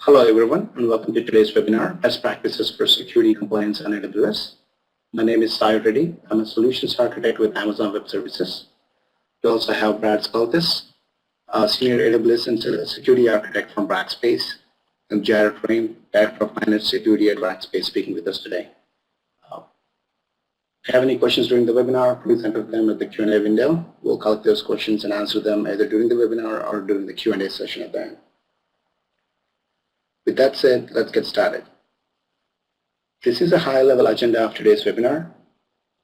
Hello everyone and welcome to today's webinar, Best Practices for Security Compliance on AWS. My name is Reddy. I'm a Solutions Architect with Amazon Web Services. We also have Brad Schulteis, Senior AWS and Security Architect from Rackspace, and Jarret, Raim, Director of Managed Security at Rackspace, speaking with us today. If you have any questions during the webinar, please enter them at the Q&A window. We'll collect those questions and answer them either during the webinar or during the Q&A session at the end. With that said, let's get started. This is a high-level agenda of today's webinar.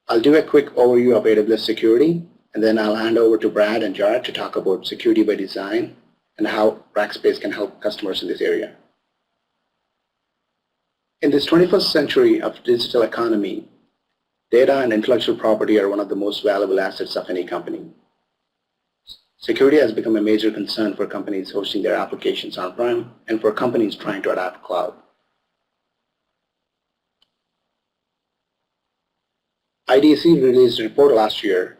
I'll do a quick overview of AWS security, and then I'll hand over to Brad and Jarret to talk about security by design and how Rackspace can help customers in this area. In this 21st century of digital economy, data and intellectual property are one of the most valuable assets of any company. Security has become a major concern for companies hosting their applications on-prem and for companies trying to adopt cloud. IDC released a report last year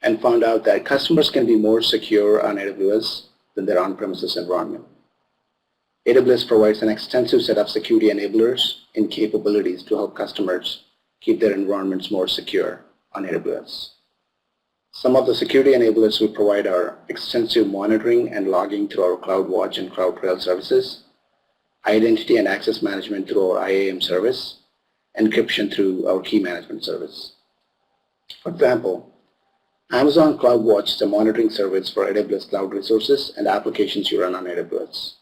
and found out that customers can be more secure on AWS than their on-premises environment. AWS provides an extensive set of security enablers and capabilities to help customers keep their environments more secure on AWS. Some of the security enablers we provide are extensive monitoring and logging through our CloudWatch and CloudTrail services, identity and access management through our IAM service, encryption through our key management service. For example, Amazon CloudWatch is a monitoring service for AWS cloud resources and applications you run on AWS.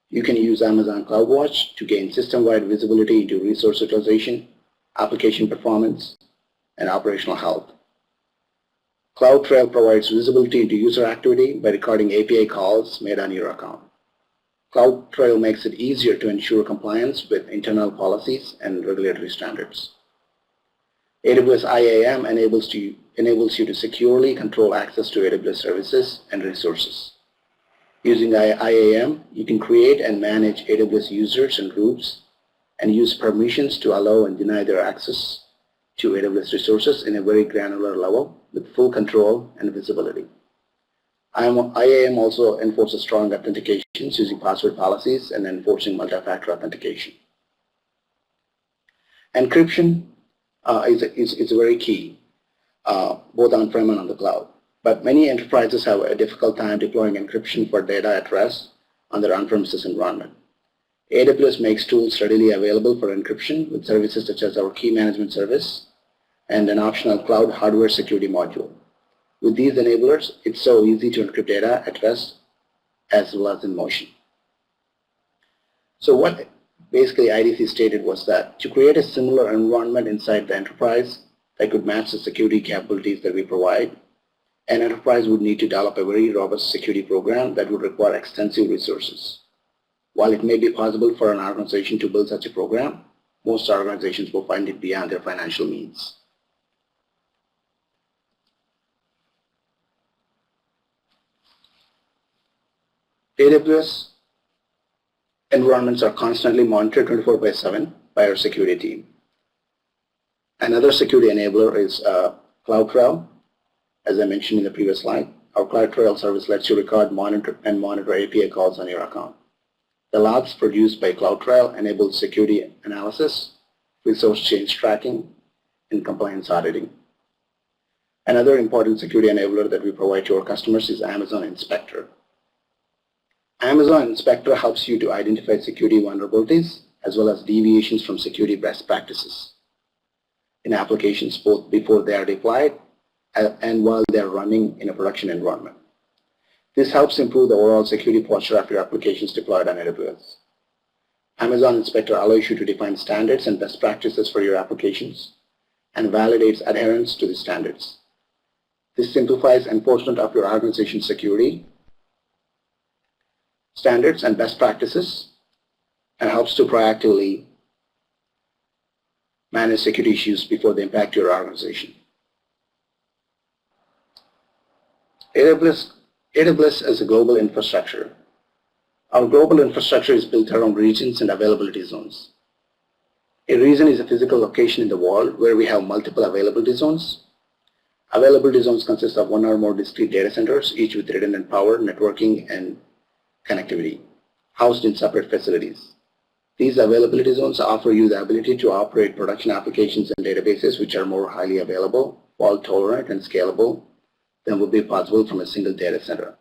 You can use Amazon CloudWatch to gain system-wide visibility into resource utilization, application performance, and operational health. CloudTrail provides visibility into user activity by recording API calls made on your account. CloudTrail makes it easier to ensure compliance with internal policies and regulatory standards. AWS IAM enables you to securely control access to AWS services and resources. Using IAM, you can create and manage AWS users and groups and use permissions to allow and deny their access to AWS resources in a very granular level with full control and visibility. IAM also enforces strong authentications using password policies and enforcing multi-factor authentication. Encryption is very key, both on-prem and on the cloud. But many enterprises have a difficult time deploying encryption for data at rest on their on-premises environment. AWS makes tools readily available for encryption with services such as our key management service and an optional cloud hardware security module. With these enablers, it's so easy to encrypt data at rest as well as in motion. So what basically IDC stated was that to create a similar environment inside the enterprise that could match the security capabilities that we provide, an enterprise would need to develop a very robust security program that would require extensive resources. While it may be possible for an organization to build such a program, most organizations will find it beyond their financial means. AWS environments are constantly monitored 24/7 by our security team. Another security enabler is CloudTrail. As I mentioned in the previous slide, our CloudTrail service lets you record, monitor API calls on your account. The logs produced by CloudTrail enable security analysis, resource change tracking, and compliance auditing. Another important security enabler that we provide to our customers is Amazon Inspector. Amazon Inspector helps you to identify security vulnerabilities as well as deviations from security best practices in applications both before they are deployed and while they are running in a production environment. This helps improve the overall security posture of your applications deployed on AWS. Amazon Inspector allows you to define standards and best practices for your applications and validates adherence to the standards. This simplifies enforcement of your organization's security standards and best practices and helps to proactively manage security issues before they impact your organization. AWS is a global infrastructure. Our global infrastructure is built around regions and availability zones. A region is a physical location in the world where we have multiple availability zones. Availability zones consist of one or more discrete data centers, each with redundant power, networking, and connectivity. housed in separate facilities. These availability zones offer you the ability to operate production applications and databases which are more highly available, fault-tolerant, and scalable than would be possible from a single data center.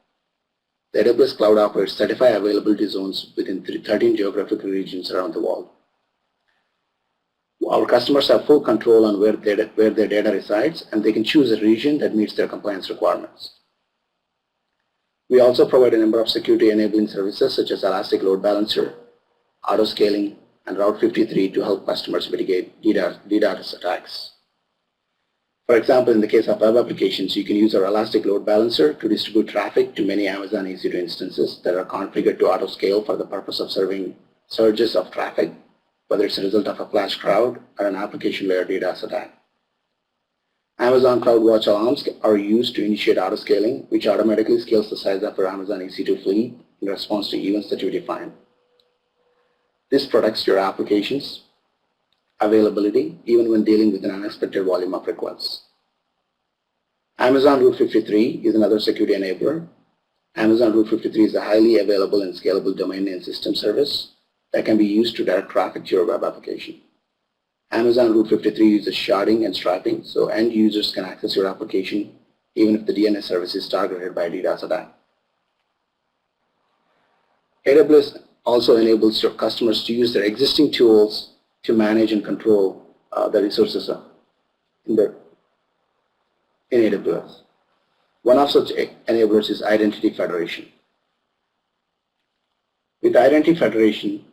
The AWS Cloud operates 35 availability zones within 13 geographical regions around the world. Our customers have full control on where their data resides, and they can choose a region that meets their compliance requirements. We also provide a number of security enabling services such as Elastic Load Balancer, auto scaling, and Route 53 to help customers mitigate DDoS attacks. For example, in the case of web applications, you can use our Elastic Load Balancer to distribute traffic to many Amazon EC2 instances that are configured to auto scale for the purpose of serving surges of traffic, whether it's a result of a flash crowd or an application layer DDoS attack. Amazon CloudWatch alarms are used to initiate auto scaling, which automatically scales the size of your Amazon EC2 fleet in response to events that you define. This protects your application's availability even when dealing with an unexpected volume of requests. Amazon Route 53 is another security enabler. Amazon Route 53 is a highly available and scalable domain name system service that can be used to direct traffic to your web application. Amazon Route 53 uses sharding and striping, so end users can access your application even if the DNS service is targeted by a DDoS attack. AWS also enables your customers to use their existing tools to manage and control the resources in AWS. One of such enablers is Identity Federation. With Identity Federation,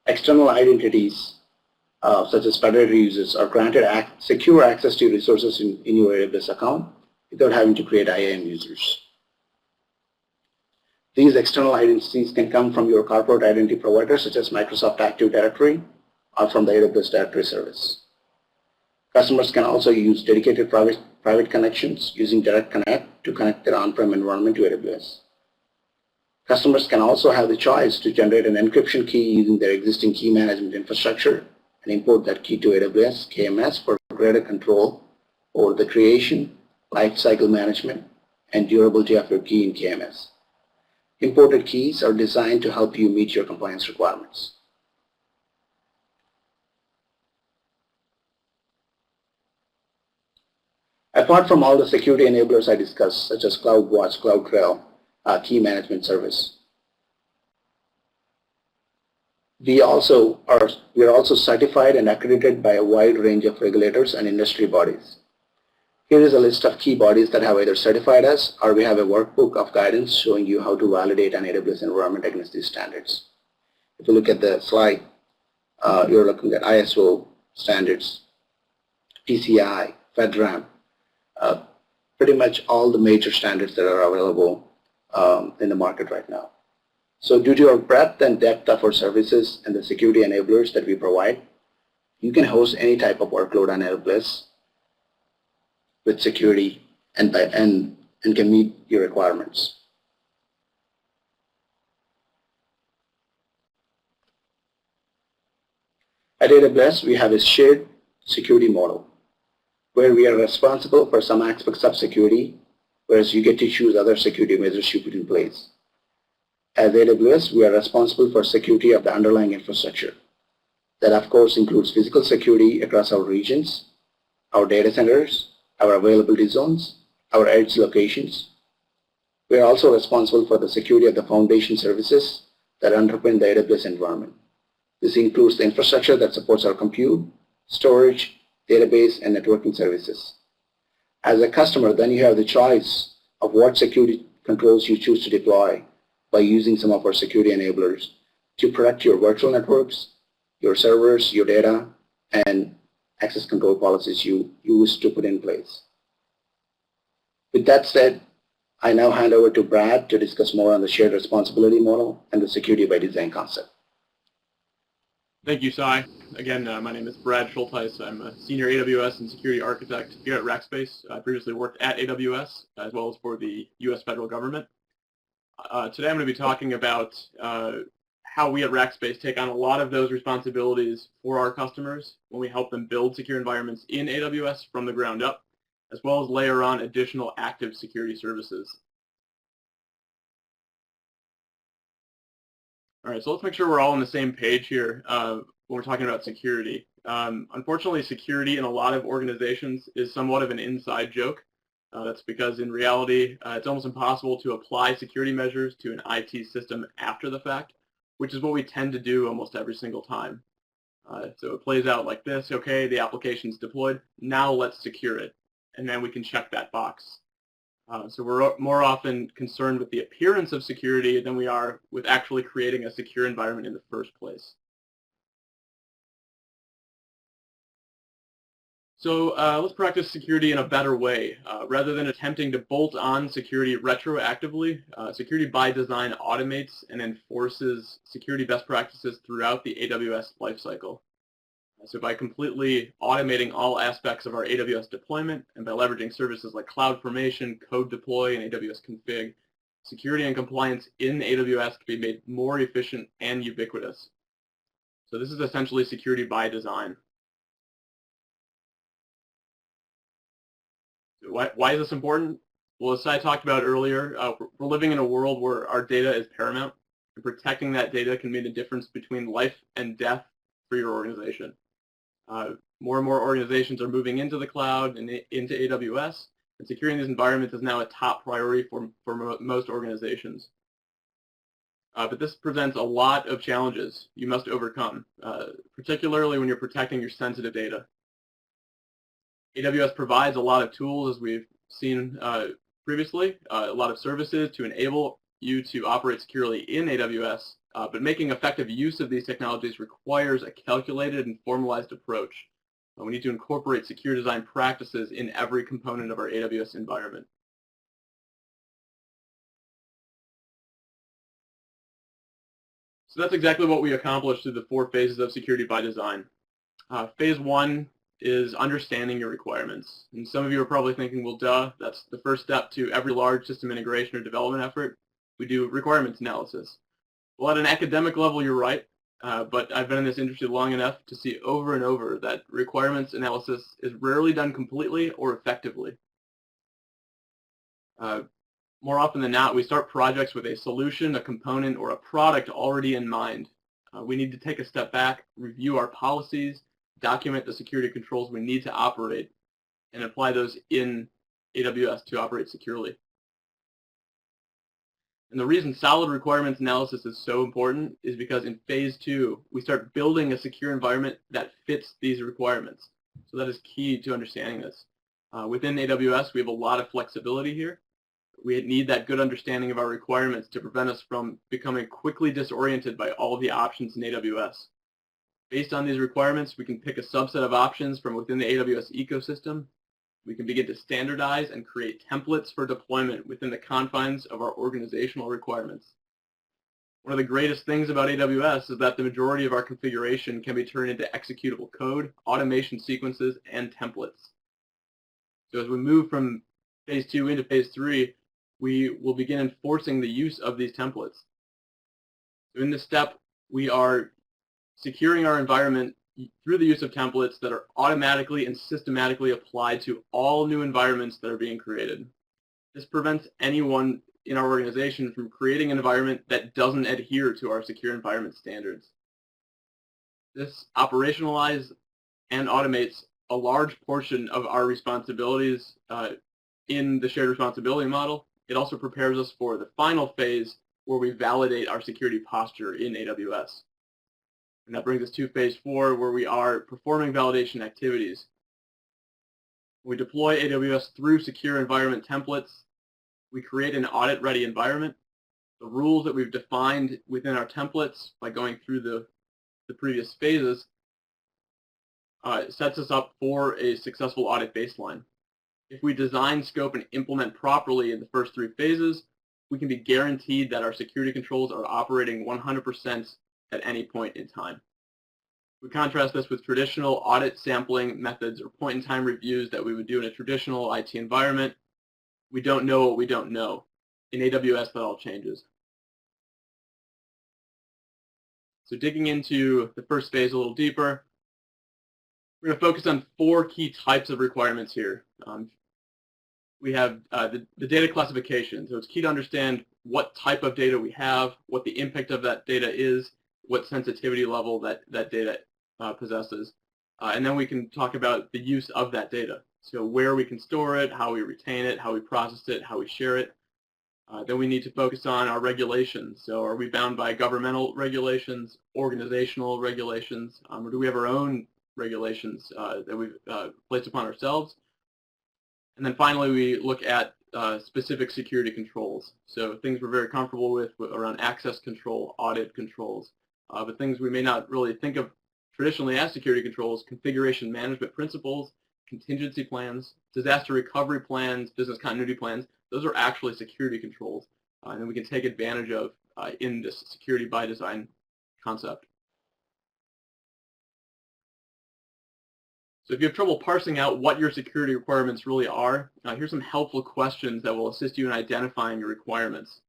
external identities such as federated users are granted secure access to resources in your AWS account without having to create IAM users. These external identities can come from your corporate identity provider such as Microsoft Active Directory or from the AWS Directory Service. Customers can also use dedicated private connections using Direct Connect to connect their on-prem environment to AWS. Customers can also have the choice to generate an encryption key using their existing key management infrastructure and import that key to AWS KMS for greater control over the creation, lifecycle management, and durability of your key in KMS. Imported keys are designed to help you meet your compliance requirements. Apart from all the security enablers I discussed, such as CloudWatch, CloudTrail, key management service, we are also certified and accredited by a wide range of regulators and industry bodies. Here is a list of key bodies that have either certified us or we have a workbook of guidance showing you how to validate an AWS environment against these standards. If you look at the slide, you're looking at ISO standards, PCI, FedRAMP, pretty much all the major standards that are available in the market right now. So due to our breadth and depth of our services and the security enablers that we provide, you can host any type of workload on AWS with security and can meet your requirements. At AWS, we have a shared security model where we are responsible for some aspects of security, whereas you get to choose other security measures you put in place. As AWS, we are responsible for security of the underlying infrastructure. That, of course, includes physical security across our regions, our data centers, our availability zones, our edge locations. We are also responsible for the security of the foundation services that underpin the AWS environment. This includes the infrastructure that supports our compute, storage, database, and networking services. As a customer, then you have the choice of what security controls you choose to deploy by using some of our security enablers to protect your virtual networks, your servers, your data, and access control policies you wish to put in place. With that said, I now hand over to Brad to discuss more on the shared responsibility model and the security by design concept. Thank you, Sai. Again, my name is Brad Schulteis. I'm a senior AWS and security architect here at Rackspace. I previously worked at AWS as well as for the U.S. federal government. Today I'm going to be talking about how we at Rackspace take on a lot of those responsibilities for our customers when we help them build secure environments in AWS from the ground up, as well as layer on additional active security services. All right, so let's make sure we're all on the same page here when we're talking about security. Unfortunately, security in a lot of organizations is somewhat of an inside joke. That's because in reality, it's almost impossible to apply security measures to an IT system after the fact, which is what we tend to do almost every single time. So it plays out like this. Okay, the application's deployed. Now let's secure it. And then we can check that box. So we're more often concerned with the appearance of security than we are with actually creating a secure environment in the first place. So let's practice security in a better way. Rather than attempting to bolt on security retroactively, security by design automates and enforces security best practices throughout the AWS lifecycle. So by completely automating all aspects of our AWS deployment and by leveraging services like CloudFormation, CodeDeploy, and AWS Config, security and compliance in AWS can be made more efficient and ubiquitous. So this is essentially security by design. Why is this important? Well, as I talked about earlier, we're living in a world where our data is paramount, and protecting that data can mean the difference between life and death for your organization. More and more organizations are moving into the cloud and into AWS, and securing these environments is now a top priority for most organizations. But this presents a lot of challenges you must overcome, particularly when you're protecting your sensitive data. AWS provides a lot of tools, as we've seen previously, a lot of services to enable you to operate securely in AWS, but making effective use of these technologies requires a calculated and formalized approach. We need to incorporate secure design practices in every component of our AWS environment. So that's exactly what we accomplished through the 4 phases of security by design. Phase 1 is understanding your requirements. And some of you are probably thinking, well, duh, that's the first step to every large system integration or development effort. We do requirements analysis. Well, at an academic level, you're right, but I've been in this industry long enough to see over and over that requirements analysis is rarely done completely or effectively. More often than not, we start projects with a solution, a component, or a product already in mind. We need to take a step back, review our policies, document the security controls we need to operate, and apply those in AWS to operate securely. And the reason solid requirements analysis is so important is because in phase 2, we start building a secure environment that fits these requirements. So that is key to understanding this. Within AWS, we have a lot of flexibility here. We need that good understanding of our requirements to prevent us from becoming quickly disoriented by all of the options in AWS. Based on these requirements, we can pick a subset of options from within the AWS ecosystem. We can begin to standardize and create templates for deployment within the confines of our organizational requirements. One of the greatest things about AWS is that the majority of our configuration can be turned into executable code, automation sequences, and templates. So as we move from phase 2 into phase 3, we will begin enforcing the use of these templates. So in this step, we are securing our environment through the use of templates that are automatically and systematically applied to all new environments that are being created. This prevents anyone in our organization from creating an environment that doesn't adhere to our secure environment standards. This operationalizes and automates a large portion of our responsibilities in the shared responsibility model. It also prepares us for the final phase where we validate our security posture in AWS. And that brings us to phase 4, where we are performing validation activities. We deploy AWS through secure environment templates. We create an audit-ready environment. The rules that we've defined within our templates by going through the previous phases sets us up for a successful audit baseline. If we design, scope, and implement properly in the first 3 phases, we can be guaranteed that our security controls are operating 100% at any point in time. We contrast this with traditional audit sampling methods or point-in-time reviews that we would do in a traditional IT environment. We don't know what we don't know. In AWS, that all changes. So digging into the first phase a little deeper, we're going to focus on 4 key types of requirements here. We have the data classification. So it's key to understand what type of data we have, what the impact of that data is, what sensitivity level that data possesses. And then we can talk about the use of that data. So where we can store it, how we retain it, how we process it, how we share it. Then we need to focus on our regulations. So are we bound by governmental regulations, organizational regulations, or do we have our own regulations that we've placed upon ourselves? And then finally, we look at specific security controls. So things we're very comfortable with around access control, audit controls, but things we may not really think of traditionally as security controls, configuration management principles, contingency plans, disaster recovery plans, business continuity plans. Those are actually security controls, and then we can take advantage of in this security by design concept. So if you have trouble parsing out what your security requirements really are, here's some helpful questions that will assist you in identifying your requirements.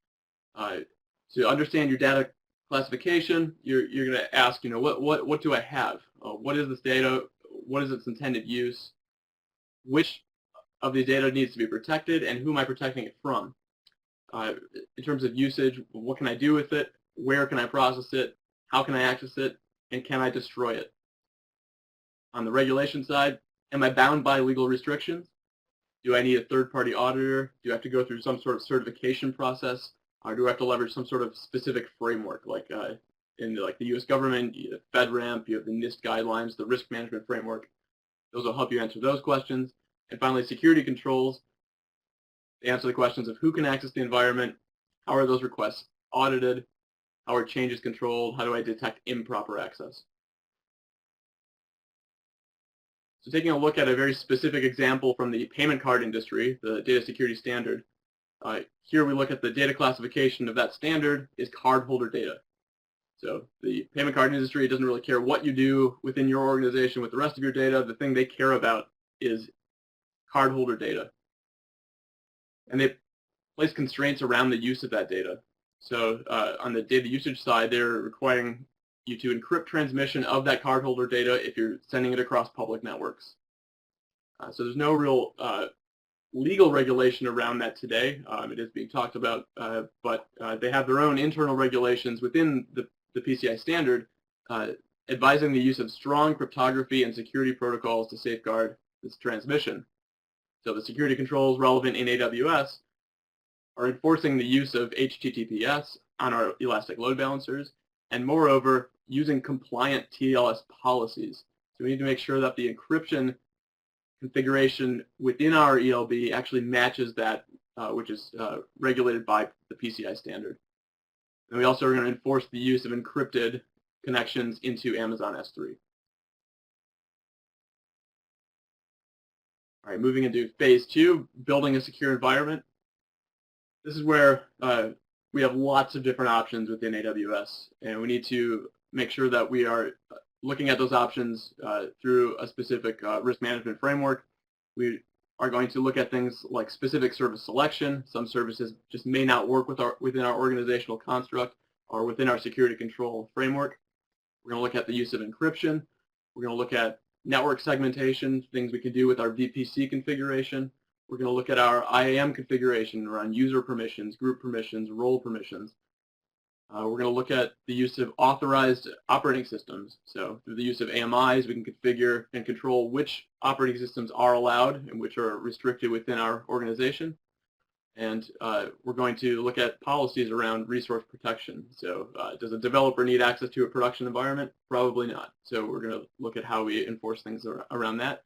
To understand your data classification, you're going to ask, what do I have? What is this data? What is its intended use? Which of the data needs to be protected, and who am I protecting it from? In terms of usage, what can I do with it? Where can I process it? How can I access it? And can I destroy it? On the regulation side, am I bound by legal restrictions? Do I need a third-party auditor? Do I have to go through some sort of certification process? Or do I have to leverage some sort of specific framework, like in the U.S. government, you have FedRAMP, you have the NIST guidelines, the Risk Management Framework. Those will help you answer those questions. And finally, security controls. They answer the questions of who can access the environment, how are those requests audited, how are changes controlled, how do I detect improper access. So taking a look at a very specific example from the payment card industry, the data security standard, here we look at the data classification of that standard is cardholder data. So the payment card industry doesn't really care what you do within your organization with the rest of your data. The thing they care about is cardholder data. And they place constraints around the use of that data. So on the data usage side, they're requiring you to encrypt transmission of that cardholder data if you're sending it across public networks. So there's no real legal regulation around that today. It is being talked about, but they have their own internal regulations within the PCI standard advising the use of strong cryptography and security protocols to safeguard this transmission. So the security controls relevant in AWS are enforcing the use of HTTPS on our elastic load balancers, and moreover, using compliant TLS policies. So we need to make sure that the encryption configuration within our ELB actually matches that which is regulated by the PCI standard. And we also are going to enforce the use of encrypted connections into Amazon S3. All right, moving into phase 2, building a secure environment. This is where we have lots of different options within AWS, and we need to make sure that we are looking at those options through a specific risk management framework. We are going to look at things like specific service selection. Some services just may not work within our organizational construct or within our security control framework. We're going to look at the use of encryption. We're going to look at network segmentation, things we can do with our VPC configuration. We're going to look at our IAM configuration around user permissions, group permissions, role permissions. We're going to look at the use of authorized operating systems. So through the use of AMIs, we can configure and control which operating systems are allowed and which are restricted within our organization. And we're going to look at policies around resource protection. So does a developer need access to a production environment? Probably not. So we're going to look at how we enforce things around that.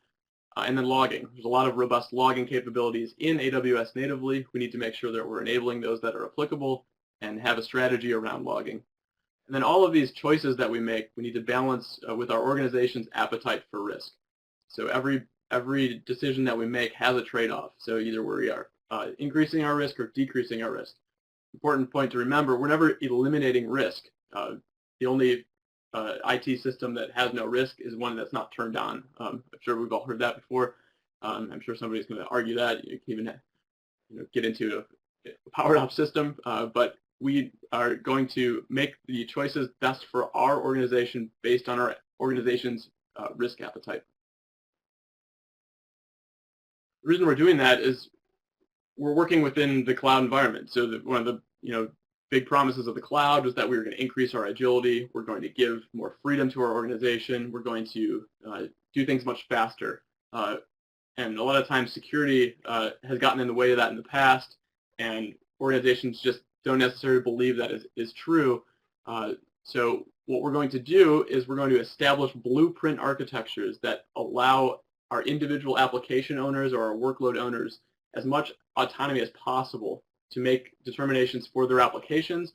And then logging. There's a lot of robust logging capabilities in AWS natively. We need to make sure that we're enabling those that are applicable and have a strategy around logging. And then all of these choices that we make, we need to balance with our organization's appetite for risk. So every decision that we make has a trade-off. So either we are increasing our risk or decreasing our risk. Important point to remember, we're never eliminating risk. The only IT system that has no risk is one that's not turned on. I'm sure we've all heard that before. I'm sure somebody's going to argue that. You can even get into a powered up system, but we are going to make the choices best for our organization based on our organization's risk appetite. The reason we're doing that is we're working within the cloud environment. So one of the big promises of the cloud was that we were going to increase our agility, we're going to give more freedom to our organization, we're going to do things much faster. And a lot of times security has gotten in the way of that in the past, and organizations just don't necessarily believe that is true. So what we're going to do is we're going to establish blueprint architectures that allow our individual application owners or our workload owners as much autonomy as possible to make determinations for their applications,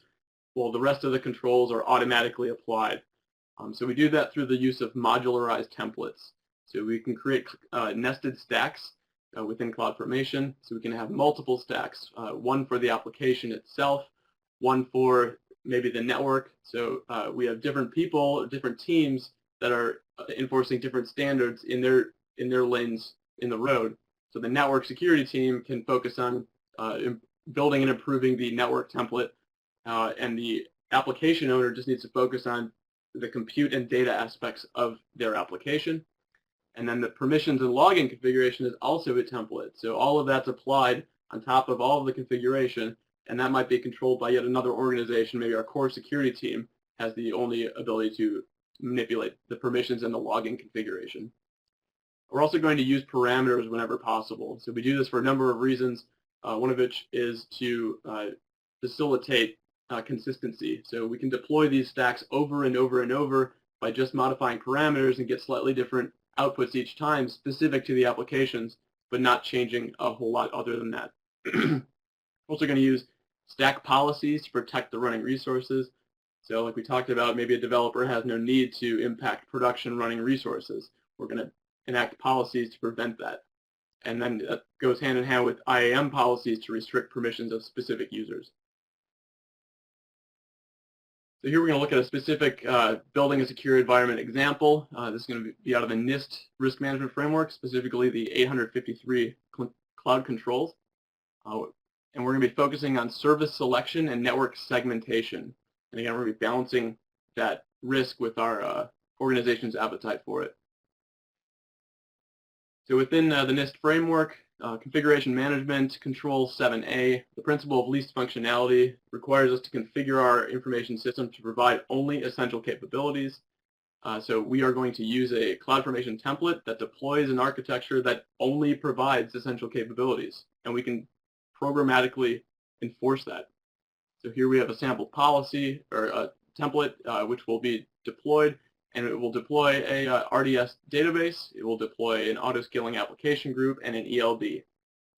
while the rest of the controls are automatically applied. So we do that through the use of modularized templates. So we can create nested stacks within CloudFormation. So we can have multiple stacks, one for the application itself, one for maybe the network. So we have different people, different teams that are enforcing different standards in their lanes in the road. So the network security team can focus on building and improving the network template, and the application owner just needs to focus on the compute and data aspects of their application. And then the permissions and login configuration is also a template. So all of that's applied on top of all of the configuration, and that might be controlled by yet another organization. Maybe our core security team has the only ability to manipulate the permissions and the login configuration. We're also going to use parameters whenever possible. So we do this for a number of reasons, one of which is to facilitate consistency. So we can deploy these stacks over and over and over by just modifying parameters and get slightly different outputs each time specific to the applications, but not changing a whole lot other than that. We're also going to use stack policies to protect the running resources. So like we talked about, maybe a developer has no need to impact production running resources. We're going to enact policies to prevent that. And then that goes hand in hand with IAM policies to restrict permissions of specific users. So here we're going to look at a specific building a secure environment example. This is going to be out of the NIST Risk Management Framework, specifically the 853 cloud controls. And we're going to be focusing on service selection and network segmentation. And again, we're going to be balancing that risk with our organization's appetite for it. So within the NIST framework, configuration management control 7A, the principle of least functionality requires us to configure our information system to provide only essential capabilities. So we are going to use a CloudFormation template that deploys an architecture that only provides essential capabilities, and we can programmatically enforce that. So here we have a sample policy or a template which will be deployed, and it will deploy a RDS database, it will deploy an auto-scaling application group, and an ELD,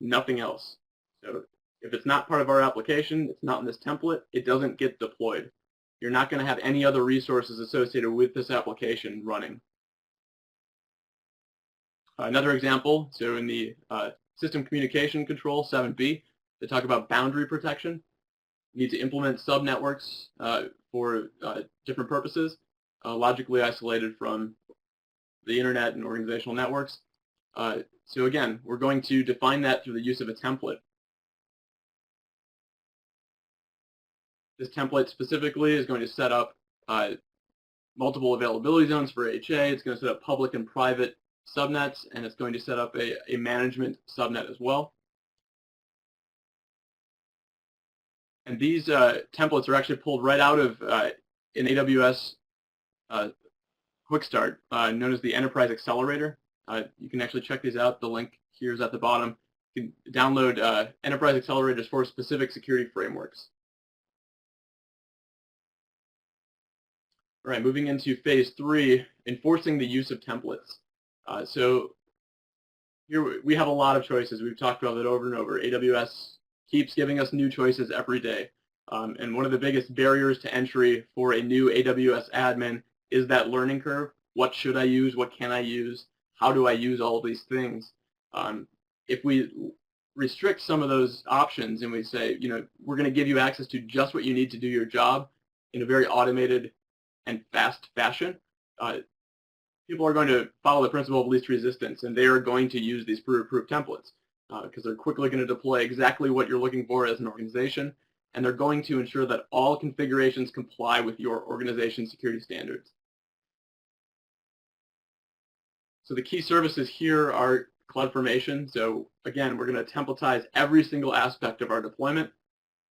nothing else. So if it's not part of our application, it's not in this template, it doesn't get deployed. You're not going to have any other resources associated with this application running. Another example, so in the system communication control 7B, they talk about boundary protection. You need to implement subnetworks for different purposes, logically isolated from the internet and organizational networks. So again, we're going to define that through the use of a template. This template specifically is going to set up multiple availability zones for HA. It's going to set up public and private subnets, and it's going to set up a management subnet as well. And these templates are actually pulled right out of an AWS quick start known as the Enterprise Accelerator. You can actually check these out. The link here is at the bottom. You can download Enterprise Accelerators for specific security frameworks. All right, moving into phase 3, enforcing the use of templates. So here we have a lot of choices. We've talked about it over and over. AWS keeps giving us new choices every day. And one of the biggest barriers to entry for a new AWS admin is that learning curve. What should I use? What can I use? How do I use all these things? If we restrict some of those options and we say, we're going to give you access to just what you need to do your job in a very automated and fast fashion, people are going to follow the principle of least resistance, and they are going to use these pre-approved templates because they're quickly going to deploy exactly what you're looking for as an organization, and they're going to ensure that all configurations comply with your organization's security standards. So the key services here are CloudFormation. So again, we're going to templatize every single aspect of our deployment.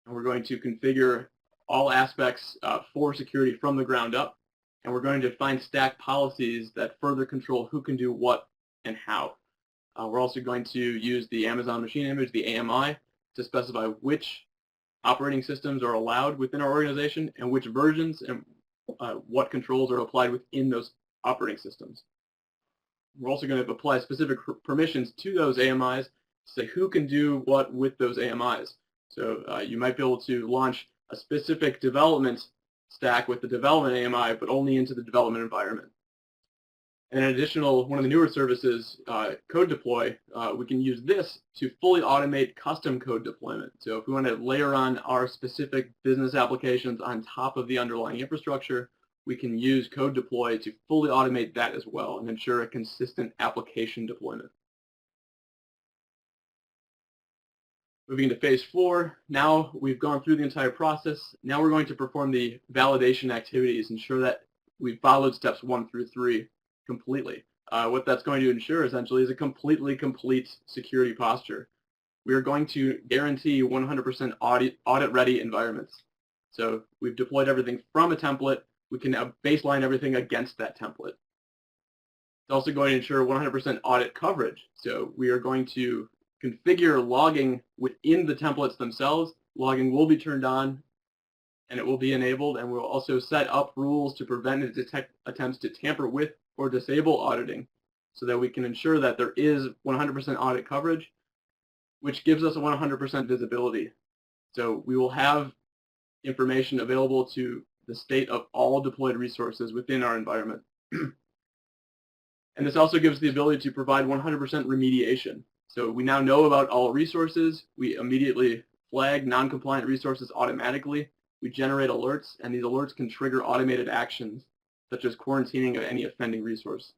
And we're going to configure all aspects for security from the ground up. And we're going to define stack policies that further control who can do what and how. We're also going to use the Amazon Machine Image, the AMI, to specify which operating systems are allowed within our organization and which versions and what controls are applied within those operating systems. We're also going to apply specific permissions to those AMIs to say who can do what with those AMIs. So you might be able to launch a specific development stack with the development AMI, but only into the development environment. And an additional, one of the newer services, CodeDeploy, we can use this to fully automate custom code deployment. So if we want to layer on our specific business applications on top of the underlying infrastructure, we can use CodeDeploy to fully automate that as well and ensure a consistent application deployment. Moving to phase 4, now we've gone through the entire process. Now we're going to perform the validation activities, ensure that we've followed steps 1 through 3 completely. What that's going to ensure essentially is a completely complete security posture. We are going to guarantee 100% audit-ready environments. So we've deployed everything from a template. We can now baseline everything against that template. It's also going to ensure 100% audit coverage. So we are going to configure logging within the templates themselves. Logging will be turned on and it will be enabled, and we'll also set up rules to prevent and detect attempts to tamper with or disable auditing so that we can ensure that there is 100% audit coverage, which gives us a 100% visibility. So we will have information available to the state of all deployed resources within our environment. And this also gives the ability to provide 100% remediation. So we now know about all resources. We immediately flag non-compliant resources automatically. We generate alerts, and these alerts can trigger automated actions, such as quarantining of any offending resource.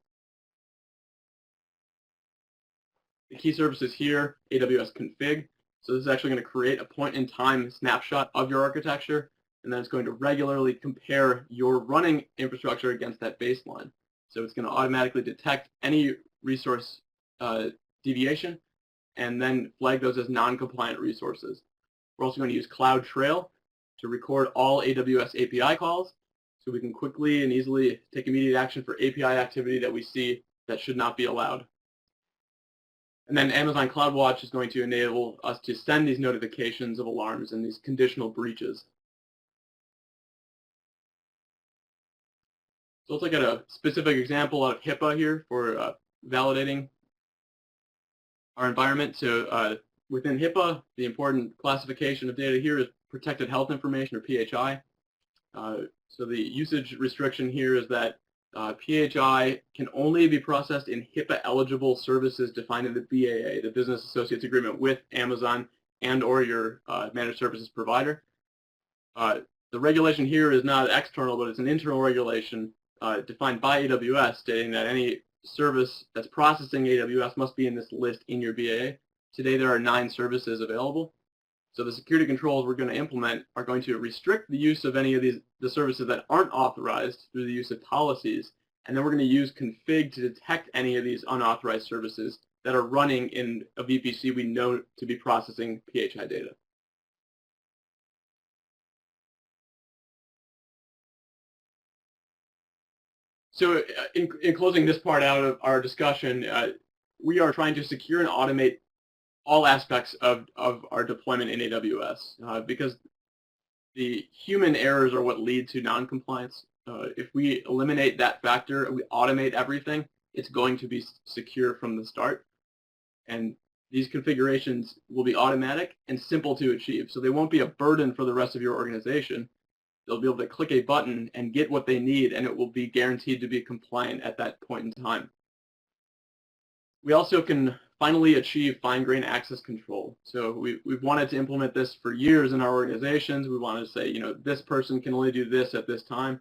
The key services here, AWS config. So this is actually going to create a point-in-time snapshot of your architecture, and then it's going to regularly compare your running infrastructure against that baseline. So it's going to automatically detect any resource deviation and then flag those as non-compliant resources. We're also going to use CloudTrail to record all AWS API calls so we can quickly and easily take immediate action for API activity that we see that should not be allowed. And then Amazon CloudWatch is going to enable us to send these notifications of alarms and these conditional breaches. So let's look at a specific example out of HIPAA here for validating our environment. So within HIPAA, the important classification of data here is protected health information, or PHI. So the usage restriction here is that PHI can only be processed in HIPAA-eligible services defined in the BAA, the Business Associates Agreement with Amazon and or your managed services provider. The regulation here is not external, but it's an internal regulation defined by AWS, stating that any service that's processing AWS must be in this list in your BAA. Today there are 9 services available. So the security controls we're going to implement are going to restrict the use of any of the services that aren't authorized through the use of policies, and then we're going to use config to detect any of these unauthorized services that are running in a VPC we know to be processing PHI data. So in closing this part out of our discussion, we are trying to secure and automate all aspects of our deployment in AWS because the human errors are what lead to non-compliance. If we eliminate that factor and we automate everything, it's going to be secure from the start. And these configurations will be automatic and simple to achieve. So they won't be a burden for the rest of your organization. They'll be able to click a button and get what they need, and it will be guaranteed to be compliant at that point in time. We also can finally achieve fine-grained access control. So we've wanted to implement this for years in our organizations. We wanted to say, you know, this person can only do this at this time.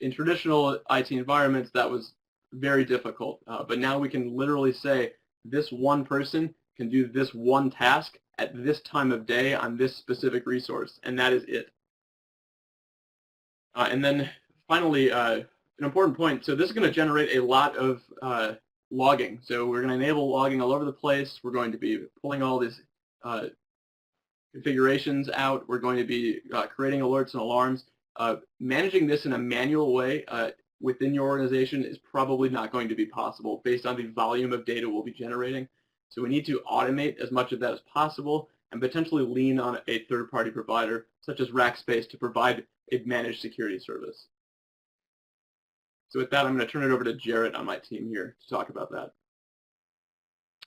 In traditional IT environments, that was very difficult. But now we can literally say this one person can do this one task at this time of day on this specific resource, and that is it. And then finally, an important point. So this is going to generate a lot of logging. So we're going to enable logging all over the place. We're going to be pulling all this configurations out. We're going to be creating alerts and alarms. Managing this in a manual way within your organization is probably not going to be possible based on the volume of data we'll be generating. So we need to automate as much of that as possible and potentially lean on a third-party provider such as Rackspace to provide a managed security service. So with that, I'm going to turn it over to Jarret on my team here to talk about that.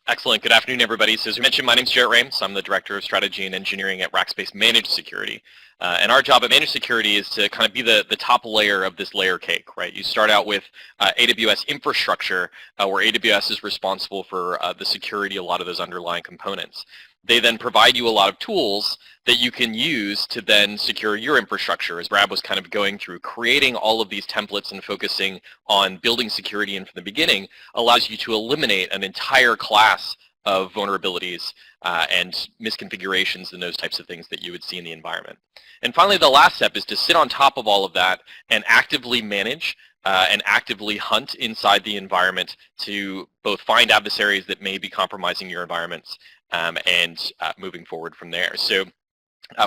Excellent. Good afternoon, everybody. So as you mentioned, my name is Jarret Raim. So I'm the Director of Strategy and Engineering at Rackspace Managed Security. And our job at Managed Security is to kind of be the top layer of this layer cake, right? You start out with AWS infrastructure, where AWS is responsible for the security, a lot of those underlying components. They then provide you a lot of tools that you can use to then secure your infrastructure, as Brad was kind of going through. Creating all of these templates and focusing on building security in from the beginning allows you to eliminate an entire class of vulnerabilities and misconfigurations and those types of things that you would see in the environment. And finally, the last step is to sit on top of all of that and actively manage and actively hunt inside the environment to both find adversaries that may be compromising your environments and moving forward from there. So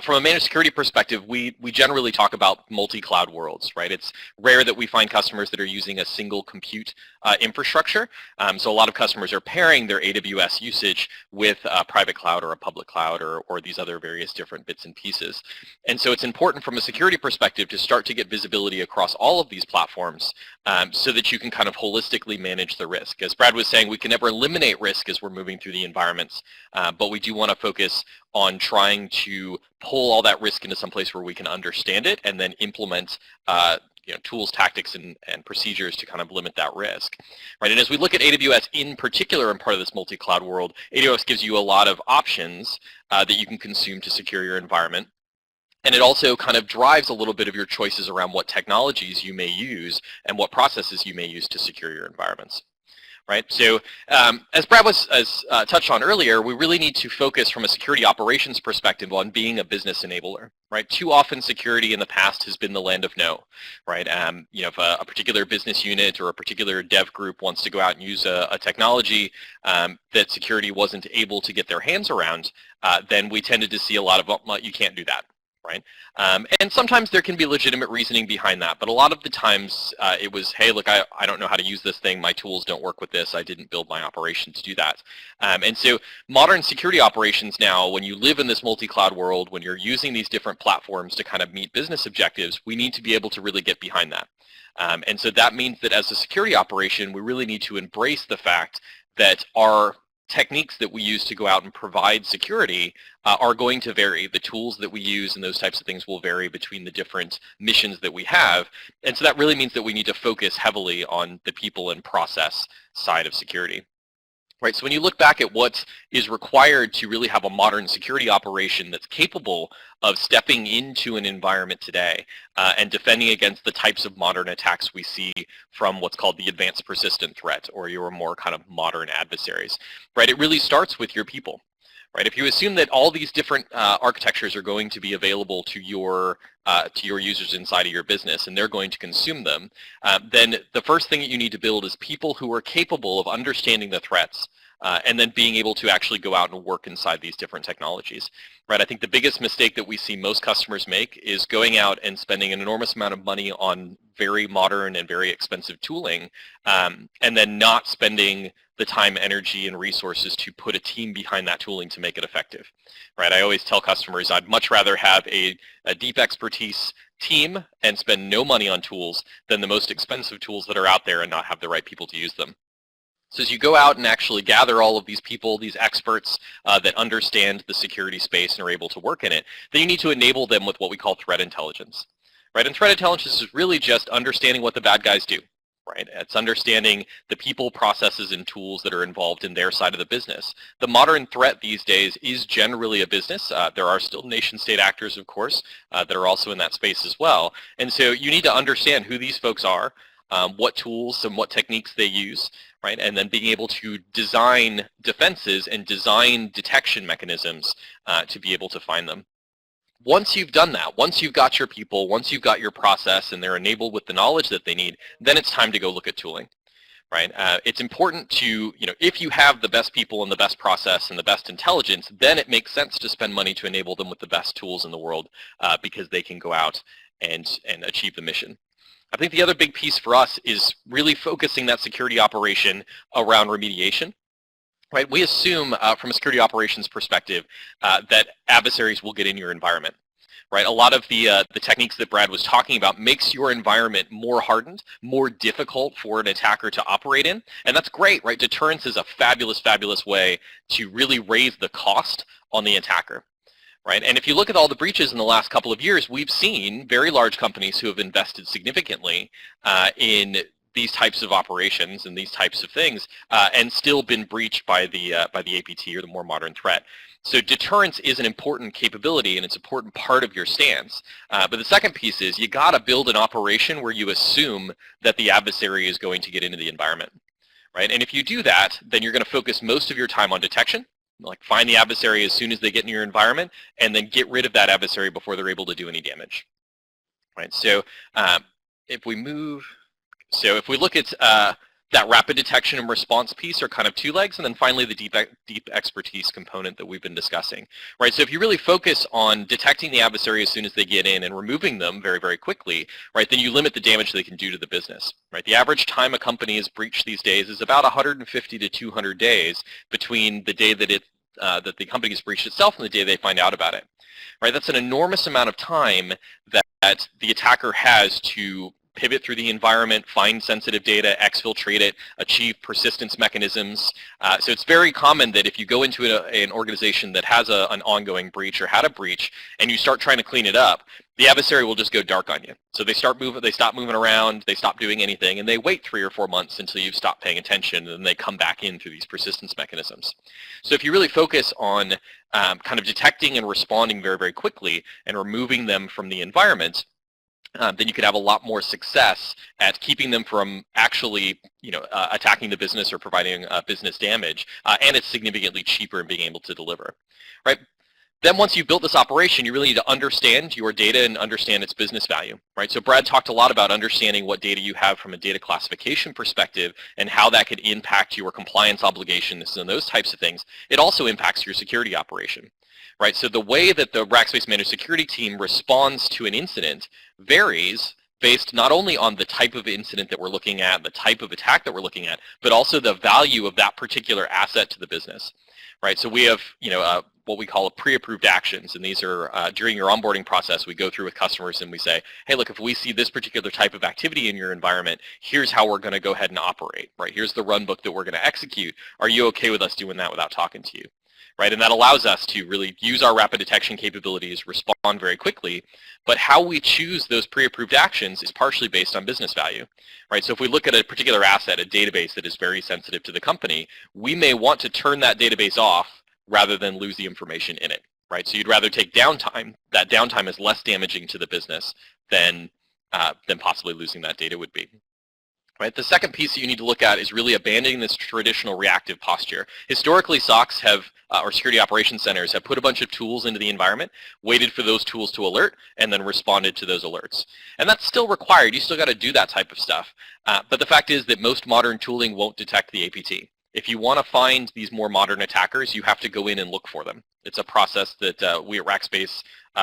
from a managed security perspective, we generally talk about multi-cloud worlds, right? It's rare that we find customers that are using a single compute infrastructure. So a lot of customers are pairing their AWS usage with a private cloud or a public cloud or these other various different bits and pieces. And so it's important from a security perspective to start to get visibility across all of these platforms so that you can kind of holistically manage the risk. As Brad was saying, we can never eliminate risk as we're moving through the environments, but we do want to focus on trying to pull all that risk into some place where we can understand it and then implement tools, tactics, and procedures to kind of limit that risk. Right? And as we look at AWS in particular and part of this multi-cloud world, AWS gives you a lot of options that you can consume to secure your environment. And it also kind of drives a little bit of your choices around what technologies you may use and what processes you may use to secure your environments. Right? So as Brad was touched on earlier, we really need to focus from a security operations perspective on being a business enabler. Right? Too often security in the past has been the land of no. Right? If a particular business unit or a particular dev group wants to go out and use a technology that security wasn't able to get their hands around, then we tended to see a lot of, well, you can't do that. Right? And sometimes there can be legitimate reasoning behind that, but a lot of the times it was, hey, look, I don't know how to use this thing, my tools don't work with this, I didn't build my operation to do that. And so modern security operations now, when you live in this multi-cloud world, when you're using these different platforms to kind of meet business objectives, we need to be able to really get behind that. And so that means that as a security operation, we really need to embrace the fact that our techniques that we use to go out and provide security are going to vary. The tools that we use and those types of things will vary between the different missions that we have. And so that really means that we need to focus heavily on the people and process side of security. Right, so when you look back at what is required to really have a modern security operation that's capable of stepping into an environment today and defending against the types of modern attacks we see from what's called the advanced persistent threat or your more kind of modern adversaries, right, it really starts with your people. Right, if you assume that all these different architectures are going to be available to your users inside of your business and they're going to consume them, then the first thing that you need to build is people who are capable of understanding the threats and then being able to actually go out and work inside these different technologies. Right, I think the biggest mistake that we see most customers make is going out and spending an enormous amount of money on very modern and very expensive tooling and then not spending the time, energy, and resources to put a team behind that tooling to make it effective. Right? I always tell customers I'd much rather have a deep expertise team and spend no money on tools than the most expensive tools that are out there and not have the right people to use them. So as you go out and actually gather all of these people, these experts that understand the security space and are able to work in it, then you need to enable them with what we call threat intelligence. Right? And threat intelligence is really just understanding what the bad guys do. Right? It's understanding the people, processes, and tools that are involved in their side of the business. The modern threat these days is generally a business. There are still nation-state actors, of course, that are also in that space as well. And so you need to understand who these folks are, what tools and what techniques they use, right? And then being able to design defenses and design detection mechanisms to be able to find them. Once you've done that, once you've got your people, once you've got your process and they're enabled with the knowledge that they need, then it's time to go look at tooling. right? It's important to, if you have the best people and the best process and the best intelligence, then it makes sense to spend money to enable them with the best tools in the world because they can go out and achieve the mission. I think the other big piece for us is really focusing that security operation around remediation. Right, we assume from a security operations perspective that adversaries will get in your environment. Right, a lot of the techniques that Brad was talking about makes your environment more hardened, more difficult for an attacker to operate in, and that's great. Right, deterrence is a fabulous, fabulous way to really raise the cost on the attacker. Right, and if you look at all the breaches in the last couple of years, we've seen very large companies who have invested significantly in these types of operations and these types of things, and still been breached by the APT or the more modern threat. So deterrence is an important capability and it's an important part of your stance. But the second piece is you got to build an operation where you assume that the adversary is going to get into the environment, right? And if you do that, then you're going to focus most of your time on detection, like find the adversary as soon as they get in your environment, and then get rid of that adversary before they're able to do any damage, right? So if we look at that rapid detection and response piece are kind of two legs, and then finally the deep expertise component that we've been discussing, right? So if you really focus on detecting the adversary as soon as they get in and removing them very, very quickly, right, then you limit the damage they can do to the business, right? The average time a company is breached these days is about 150 to 200 days between the day that that the company is breached itself and the day they find out about it, right? That's an enormous amount of time that the attacker has to pivot through the environment, find sensitive data, exfiltrate it, achieve persistence mechanisms. So it's very common that if you go into an organization that has an ongoing breach or had a breach and you start trying to clean it up, the adversary will just go dark on you. So they stop moving around, they stop doing anything, and they wait 3 or 4 months until you've stopped paying attention, and then they come back in through these persistence mechanisms. So if you really focus on kind of detecting and responding very, very quickly and removing them from the environment, then you could have a lot more success at keeping them from actually, attacking the business or providing business damage, and it's significantly cheaper in being able to deliver, right? Then once you've built this operation, you really need to understand your data and understand its business value, right? So Brad talked a lot about understanding what data you have from a data classification perspective and how that could impact your compliance obligations and those types of things. It also impacts your security operation, right? So the way that the Rackspace Managed Security team responds to an incident varies based not only on the type of incident that we're looking at, the type of attack that we're looking at, but also the value of that particular asset to the business, right? So we have, what we call pre-approved actions, and these are during your onboarding process, we go through with customers and we say, hey, look, if we see this particular type of activity in your environment, here's how we're going to go ahead and operate, right? Here's the run book that we're going to execute. Are you okay with us doing that without talking to you? Right, and that allows us to really use our rapid detection capabilities, respond very quickly, but how we choose those pre-approved actions is partially based on business value, right? So if we look at a particular asset, a database that is very sensitive to the company, we may want to turn that database off rather than lose the information in it, right? So you'd rather take downtime. That downtime is less damaging to the business than possibly losing that data would be. Right. The second piece that you need to look at is really abandoning this traditional reactive posture. Historically, SOCs have, or security operations centers have put a bunch of tools into the environment, waited for those tools to alert, and then responded to those alerts. And that's still required. You still got to do that type of stuff. But the fact is that most modern tooling won't detect the APT. If you want to find these more modern attackers, you have to go in and look for them. It's a process that we at Rackspace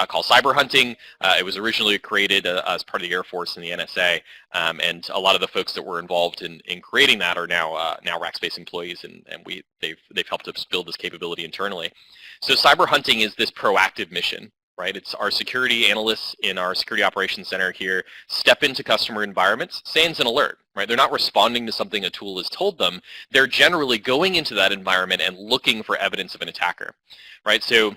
call cyber hunting. It was originally created as part of the Air Force and the NSA, and a lot of the folks that were involved in creating that are now Rackspace employees, and they've helped us build this capability internally. So cyber hunting is this proactive mission, right? It's our security analysts in our security operations center here step into customer environments, sends an alert, right? They're not responding to something a tool has told them. They're generally going into that environment and looking for evidence of an attacker, right? So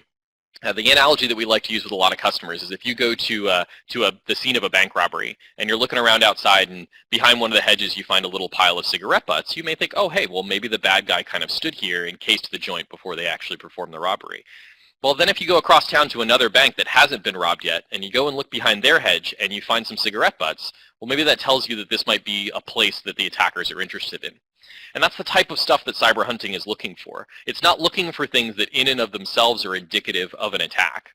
the analogy that we like to use with a lot of customers is if you go to the scene of a bank robbery and you're looking around outside and behind one of the hedges you find a little pile of cigarette butts, you may think, oh, hey, well, maybe the bad guy kind of stood here and cased the joint before they actually performed the robbery. Well, then if you go across town to another bank that hasn't been robbed yet and you go and look behind their hedge and you find some cigarette butts, well, maybe that tells you that this might be a place that the attackers are interested in. And that's the type of stuff that cyber hunting is looking for. It's not looking for things that in and of themselves are indicative of an attack,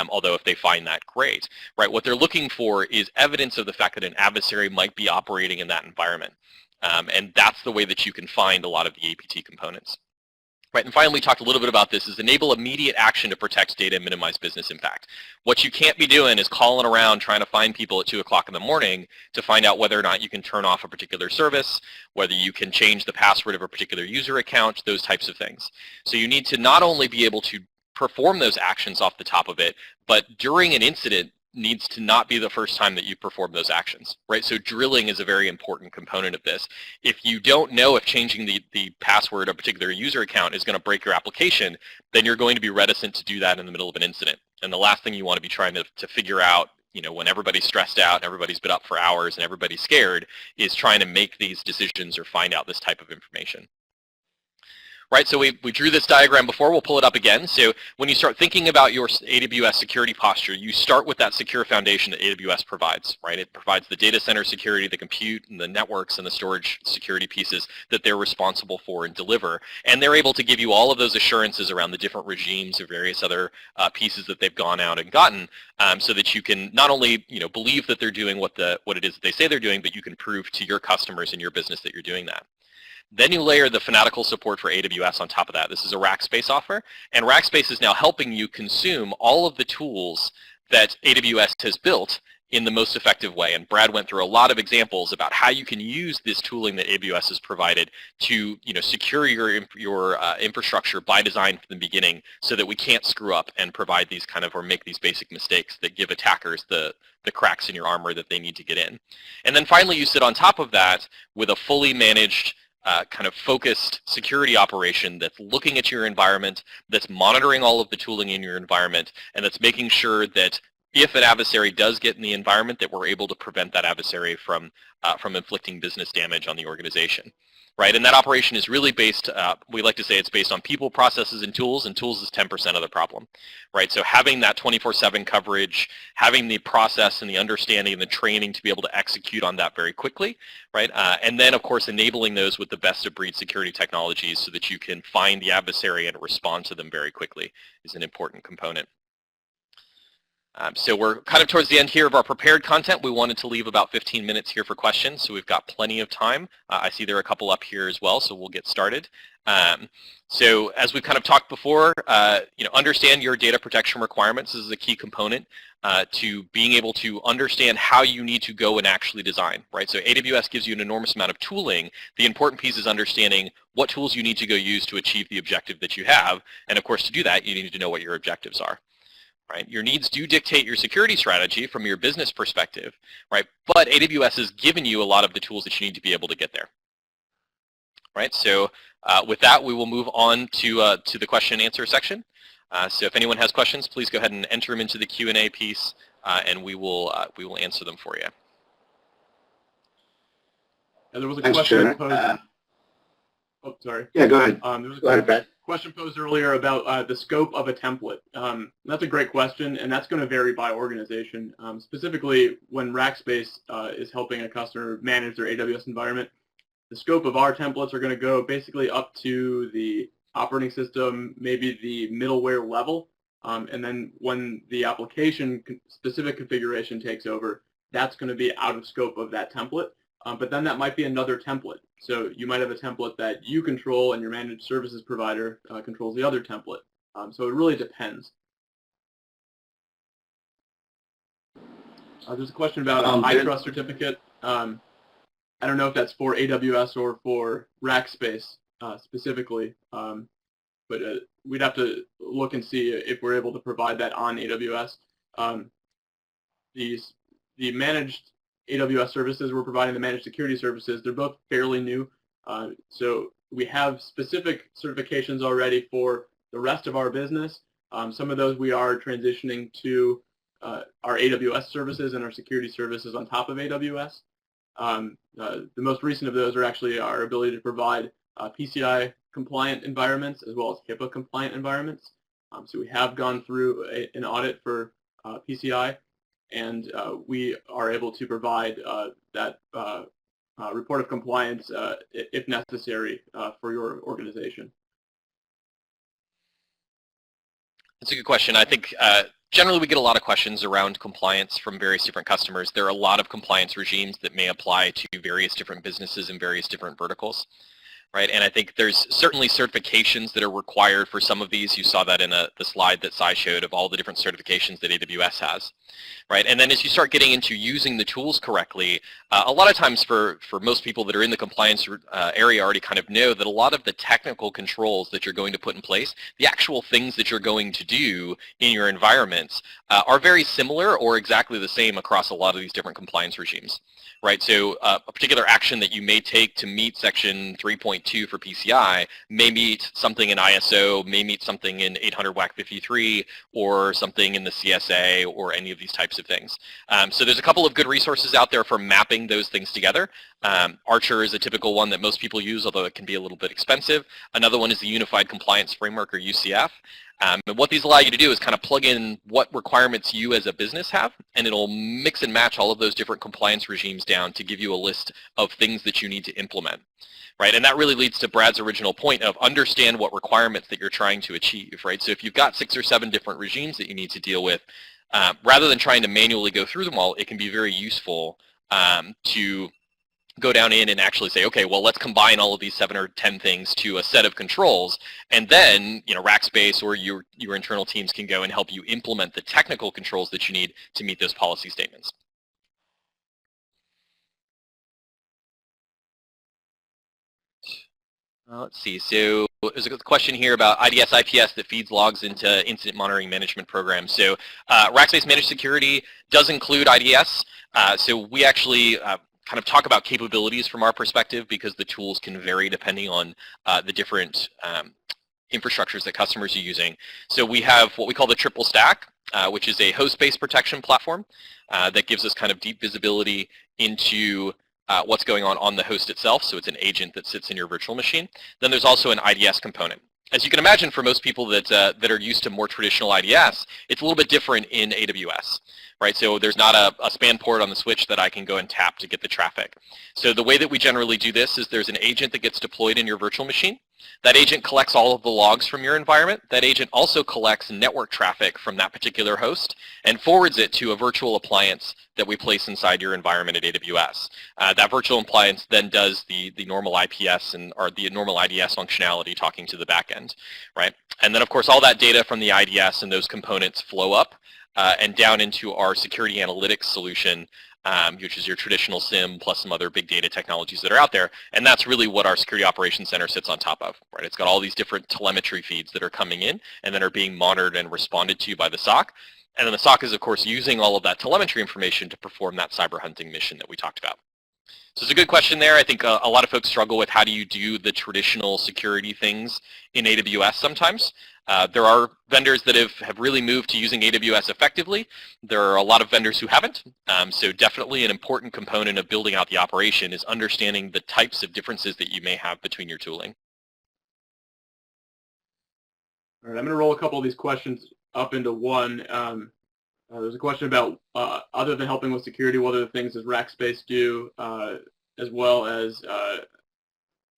although if they find that, great. Right? What they're looking for is evidence of the fact that an adversary might be operating in that environment. And that's the way that you can find a lot of the APT components. Right, and finally, we talked a little bit about this, is enable immediate action to protect data and minimize business impact. What you can't be doing is calling around trying to find people at 2 o'clock in the morning to find out whether or not you can turn off a particular service, whether you can change the password of a particular user account, those types of things. So you need to not only be able to perform those actions off the top of it, but during an incident, needs to not be the first time that you perform those actions, right? So drilling is a very important component of this. If you don't know if changing the password of a particular user account is going to break your application, then you're going to be reticent to do that in the middle of an incident. And the last thing you want to be trying to figure out, when everybody's stressed out and everybody's been up for hours and everybody's scared, is trying to make these decisions or find out this type of information. Right, so we drew this diagram before. We'll pull it up again. So when you start thinking about your AWS security posture, you start with that secure foundation that AWS provides, right? It provides the data center security, the compute, and the networks and the storage security pieces that they're responsible for and deliver. And they're able to give you all of those assurances around the different regimes or various other pieces that they've gone out and gotten, so that you can not only believe that they're doing what it is that they say they're doing, but you can prove to your customers and your business that you're doing that. Then you layer the fanatical support for AWS on top of that. This is a Rackspace offer, and Rackspace is now helping you consume all of the tools that AWS has built in the most effective way. And Brad went through a lot of examples about how you can use this tooling that AWS has provided to secure your infrastructure by design from the beginning, so that we can't screw up and provide these or make these basic mistakes that give attackers the cracks in your armor that they need to get in. And then finally, you sit on top of that with a fully managed focused security operation that's looking at your environment, that's monitoring all of the tooling in your environment, and that's making sure that if an adversary does get in the environment, that we're able to prevent that adversary from inflicting business damage on the organization. Right, and that operation is really based, we like to say it's based on people, processes, and tools is 10% of the problem. Right, so having that 24/7 coverage, having the process and the understanding and the training to be able to execute on that very quickly, right, and then of course enabling those with the best of breed security technologies so that you can find the adversary and respond to them very quickly is an important component. So we're towards the end here of our prepared content. We wanted to leave about 15 minutes here for questions, so we've got plenty of time. I see there are a couple up here as well, so we'll get started. So as we've talked before, understand your data protection requirements. This is a key component to being able to understand how you need to go and actually design, right? So AWS gives you an enormous amount of tooling. The important piece is understanding what tools you need to go use to achieve the objective that you have. And of course, to do that, you need to know what your objectives are. Right? Your needs do dictate your security strategy from your business perspective, right? But AWS has given you a lot of the tools that you need to be able to get there. Right? So with that, we will move on to the question and answer section. So if anyone has questions, please go ahead and enter them into the Q&A piece, and we will answer them for you. And there was a question posed. Oh, sorry. Yeah, go ahead. There was Go ahead, Brad. question posed earlier about the scope of a template. That's a great question, and that's going to vary by organization. Specifically, when Rackspace is helping a customer manage their AWS environment, the scope of our templates are going to go basically up to the operating system, maybe the middleware level, and then when the application specific configuration takes over, that's going to be out of scope of that template. But then that might be another template. So you might have a template that you control and your managed services provider controls the other template. So it really depends. There's a question about a iTrust certificate. I don't know if that's for AWS or for Rackspace specifically, but we'd have to look and see if we're able to provide that on AWS. The managed AWS services we're providing, the managed security services, they're both fairly new. So we have specific certifications already for the rest of our business. Some of those we are transitioning to our AWS services and our security services on top of AWS. The most recent of those are actually our ability to provide PCI compliant environments as well as HIPAA compliant environments. So we have gone through an audit for PCI, and we are able to provide that report of compliance if necessary for your organization. That's a good question. I think Generally, we get a lot of questions around compliance from various different customers. There are a lot of compliance regimes that may apply to various different businesses and various different verticals. Right, and I think there's certainly certifications that are required for some of these. You saw that in the slide that Sai showed of all the different certifications that AWS has, right? And then as you start getting into using the tools correctly, a lot of times for most people that are in the compliance area already kind of know that a lot of the technical controls that you're going to put in place, the actual things that you're going to do in your environments are very similar or exactly the same across a lot of these different compliance regimes. Right, so a particular action that you may take to meet section 3.2 for PCI may meet something in ISO, may meet something in 800 WAC 53, or something in the CSA, or any of these types of things. So there's a couple of good resources out there for mapping those things together. Archer is a typical one that most people use, although it can be a little bit expensive. Another one is the Unified Compliance Framework, or UCF. And what these allow you to do is kind of plug in what requirements you as a business have, and it'll mix and match all of those different compliance regimes down to give you a list of things that you need to implement. Right, and that really leads to Brad's original point of understand what requirements that you're trying to achieve, right? So if you've got 6 or 7 different regimes that you need to deal with, rather than trying to manually go through them all, it can be very useful to go down in and actually say, okay, well, let's combine all of these 7 or 10 things to a set of controls, and then, you know, Rackspace or your internal teams can go and help you implement the technical controls that you need to meet those policy statements. Let's see, so there's a question here about IDS IPS that feeds logs into incident monitoring management programs. So Rackspace Managed Security does include IDS, so we actually kind of talk about capabilities from our perspective because the tools can vary depending on the different infrastructures that customers are using. So we have what we call the triple stack, which is a host-based protection platform that gives us kind of deep visibility into what's going on the host itself. So it's an agent that sits in your virtual machine. Then there's also an IDS component. As you can imagine, for most people that are used to more traditional IDS, it's a little bit different in AWS, right? So there's not a span port on the switch that I can go and tap to get the traffic. So the way that we generally do this is there's an agent that gets deployed in your virtual machine. That agent collects all of the logs from your environment. That agent also collects network traffic from that particular host and forwards it to a virtual appliance that we place inside your environment at AWS. That virtual appliance then does the normal IPS or the normal IDS functionality talking to the backend, right? And then, of course, all that data from the IDS and those components flow up and down into our security analytics solution, which is your traditional SIEM plus some other big data technologies that are out there. And that's really what our Security Operations Center sits on top of, right? It's got all these different telemetry feeds that are coming in and then are being monitored and responded to by the SOC. And then the SOC is, of course, using all of that telemetry information to perform that cyber hunting mission that we talked about. So it's a good question there. I think a lot of folks struggle with how do you do the traditional security things in AWS sometimes. There are vendors that have really moved to using AWS effectively. There are a lot of vendors who haven't. So definitely an important component of building out the operation is understanding the types of differences that you may have between your tooling. All right, I'm going to roll a couple of these questions up into one. There's a question about, other than helping with security, what other things does Rackspace do, as well as a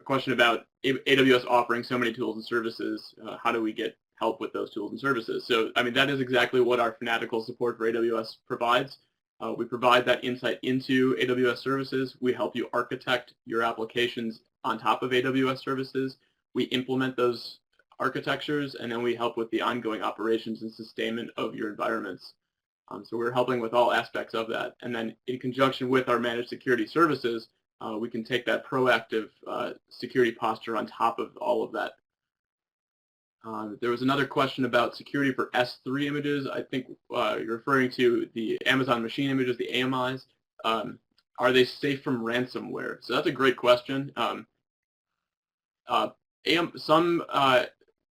question about AWS offering so many tools and services. How do we get help with those tools and services? So, I mean, that is exactly what our fanatical support for AWS provides. We provide that insight into AWS services. We help you architect your applications on top of AWS services. We implement those architectures, and then we help with the ongoing operations and sustainment of your environments. So we're helping with all aspects of that. And then in conjunction with our managed security services, we can take that proactive security posture on top of all of that. There was another question about security for S3 images. I think you're referring to the Amazon machine images, the AMIs. Are they safe from ransomware? So that's a great question. Some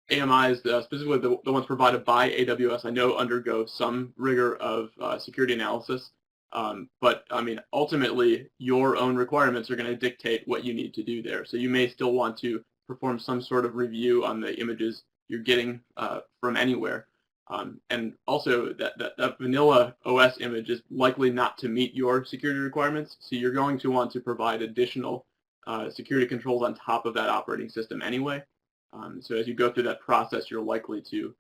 AMIs, specifically the ones provided by AWS, I know undergo some rigor of security analysis. But I mean, ultimately, your own requirements are going to dictate what you need to do there. So you may still want to perform some sort of review on the images you're getting from anywhere. And also, that vanilla OS image is likely not to meet your security requirements. So you're going to want to provide additional security controls on top of that operating system anyway. So as you go through that process, you're likely to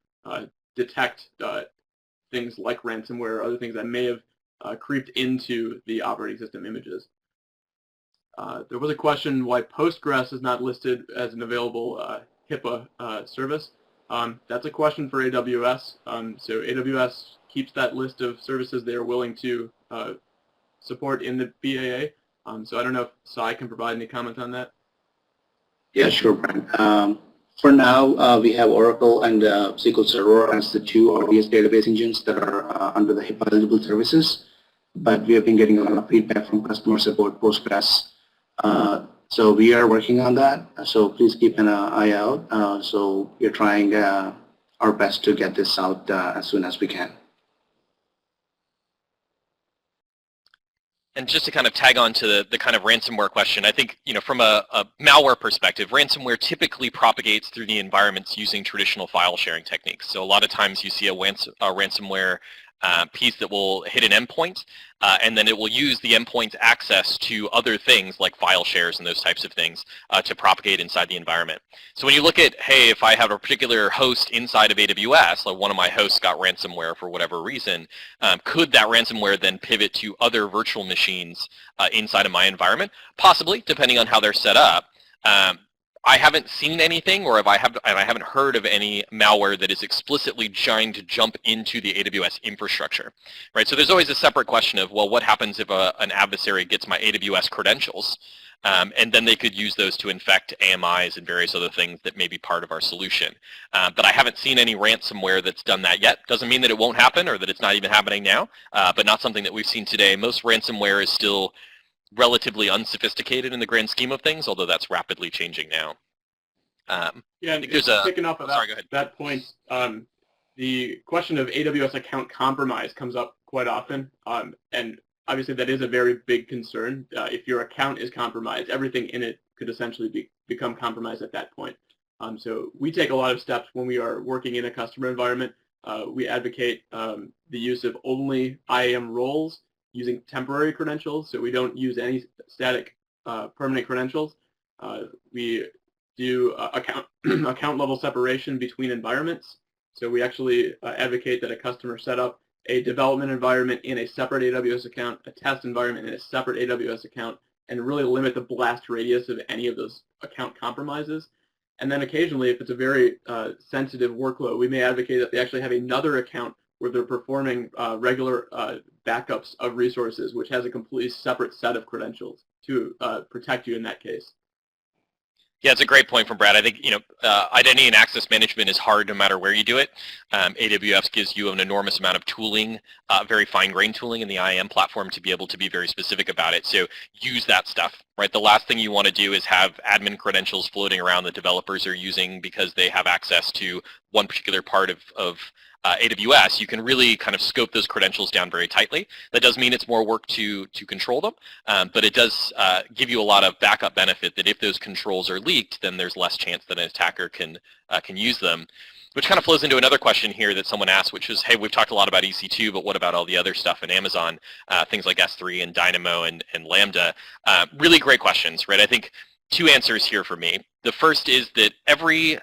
detect things like ransomware or other things that may have creeped into the operating system images. There was a question why Postgres is not listed as an available HIPAA service. That's a question for AWS. So AWS keeps that list of services they're willing to support in the BAA. So I don't know if Sai can provide any comment on that. Yeah, sure, Brian. For now, we have Oracle and SQL Server as the two obvious database engines that are under the HIPAA eligible services. But we have been getting a lot of feedback from customer support Postgres. So we are working on that. So please keep an eye out. So we're trying our best to get this out as soon as we can. And just to kind of tag on to the kind of ransomware question, I think, from a malware perspective, ransomware typically propagates through the environments using traditional file sharing techniques. So a lot of times you see a ransomware piece that will hit an endpoint, and then it will use the endpoint's access to other things like file shares and those types of things to propagate inside the environment. So when you look at, hey, if I have a particular host inside of AWS, like one of my hosts got ransomware for whatever reason, could that ransomware then pivot to other virtual machines inside of my environment? Possibly, depending on how they're set up. I haven't seen anything, or I haven't heard of any malware that is explicitly trying to jump into the AWS infrastructure, right? So there's always a separate question of, well, what happens if an adversary gets my AWS credentials, and then they could use those to infect AMIs and various other things that may be part of our solution. But I haven't seen any ransomware that's done that yet. Doesn't mean that it won't happen or that it's not even happening now, but not something that we've seen today. Most ransomware is still relatively unsophisticated in the grand scheme of things, although that's rapidly changing now. Yeah, and picking up on that point, the question of AWS account compromise comes up quite often, and obviously that is a very big concern. If your account is compromised, everything in it could essentially become compromised at that point. So we take a lot of steps when we are working in a customer environment. We advocate the use of only IAM roles using temporary credentials, so we don't use any static permanent credentials. We do account level separation between environments. So we actually advocate that a customer set up a development environment in a separate AWS account, a test environment in a separate AWS account, and really limit the blast radius of any of those account compromises. And then occasionally, if it's a very sensitive workload, we may advocate that they actually have another account where they're performing regular backups of resources, which has a completely separate set of credentials to protect you in that case. Yeah, it's a great point from Brad. I think, identity and access management is hard no matter where you do it. AWS gives you an enormous amount of tooling, very fine-grained tooling in the IAM platform to be able to be very specific about it. So use that stuff, right? The last thing you want to do is have admin credentials floating around that developers are using because they have access to one particular part of AWS. You can really kind of scope those credentials down very tightly. That does mean it's more work to control them, but it does give you a lot of backup benefit that if those controls are leaked, then there's less chance that an attacker can use them. Which kind of flows into another question here that someone asked, which is, hey, we've talked a lot about EC2, but what about all the other stuff in Amazon, things like S3 and Dynamo and Lambda? Really great questions, right? I think two answers here for me. The first is that every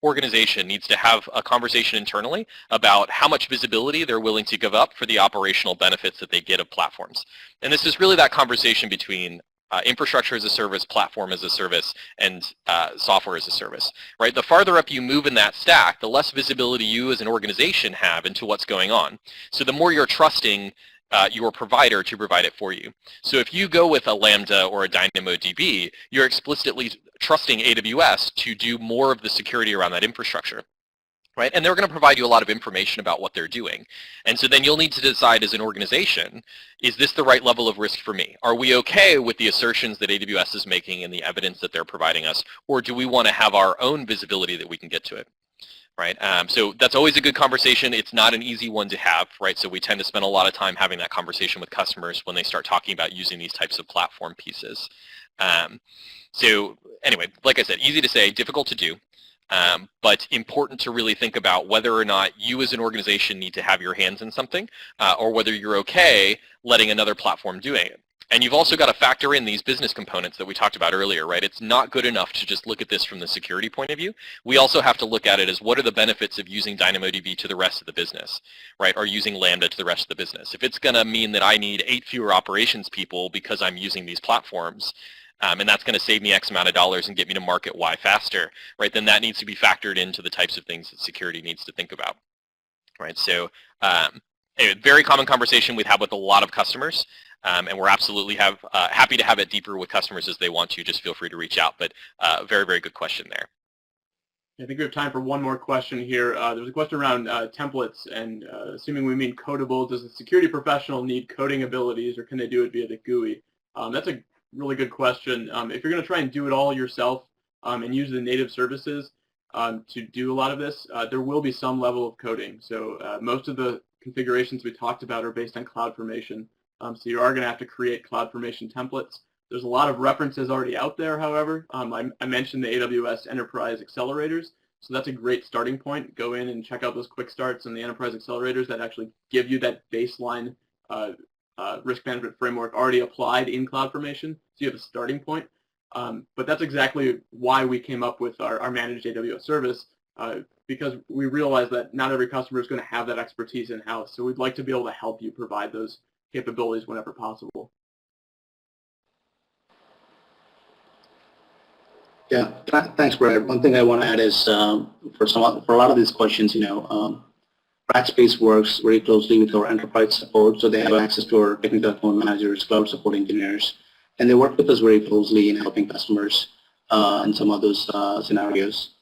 organization needs to have a conversation internally about how much visibility they're willing to give up for the operational benefits that they get of platforms. And this is really that conversation between infrastructure as a service, platform as a service, and software as a service, right? The farther up you move in that stack, the less visibility you as an organization have into what's going on. So the more you're trusting your provider to provide it for you. So if you go with a Lambda or a DynamoDB, you're explicitly trusting AWS to do more of the security around that infrastructure, right? And they're going to provide you a lot of information about what they're doing. And so then you'll need to decide as an organization, is this the right level of risk for me? Are we okay with the assertions that AWS is making and the evidence that they're providing us? Or do we want to have our own visibility that we can get to it? Right? So that's always a good conversation. It's not an easy one to have, right? So we tend to spend a lot of time having that conversation with customers when they start talking about using these types of platform pieces. So anyway, like I said, easy to say, difficult to do, but important to really think about whether or not you as an organization need to have your hands in something, or whether you're okay letting another platform do it. And you've also got to factor in these business components that we talked about earlier, right? It's not good enough to just look at this from the security point of view. We also have to look at it as what are the benefits of using DynamoDB to the rest of the business, right? Or using Lambda to the rest of the business. If it's going to mean that I need 8 fewer operations people because I'm using these platforms, and that's going to save me X amount of dollars and get me to market Y faster, right? Then that needs to be factored into the types of things that security needs to think about, right? So a very common conversation we have with a lot of customers. And we're absolutely happy to have it deeper with customers as they want to. Just feel free to reach out. But very, very good question there. I think we have time for one more question here. There's a question around templates, and assuming we mean codable, does the security professional need coding abilities, or can they do it via the GUI? That's a really good question. If you're going to try and do it all yourself and use the native services to do a lot of this, there will be some level of coding. So most of the configurations we talked about are based on CloudFormation. So you are going to have to create CloudFormation templates. There's a lot of references already out there, however. I mentioned the AWS Enterprise Accelerators, so that's a great starting point. Go in and check out those quick starts and the Enterprise Accelerators that actually give you that baseline risk management framework already applied in CloudFormation, so you have a starting point. But that's exactly why we came up with our managed AWS service, because we realize that not every customer is going to have that expertise in-house, so we'd like to be able to help you provide those capabilities whenever possible. Yeah, thanks, Brad. One thing I want to add is for a lot of these questions, Rackspace works very closely with our enterprise support, so they have access to our technical account managers, cloud support engineers, and they work with us very closely in helping customers in some of those scenarios.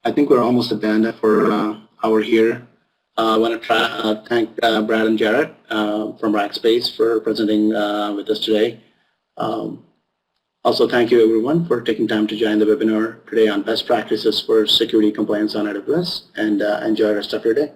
I think we're almost at the end of our hour here. I want to thank Brad and Jarret from Rackspace for presenting with us today. Also, thank you everyone for taking time to join the webinar today on best practices for security compliance on AWS, and enjoy the rest of your day.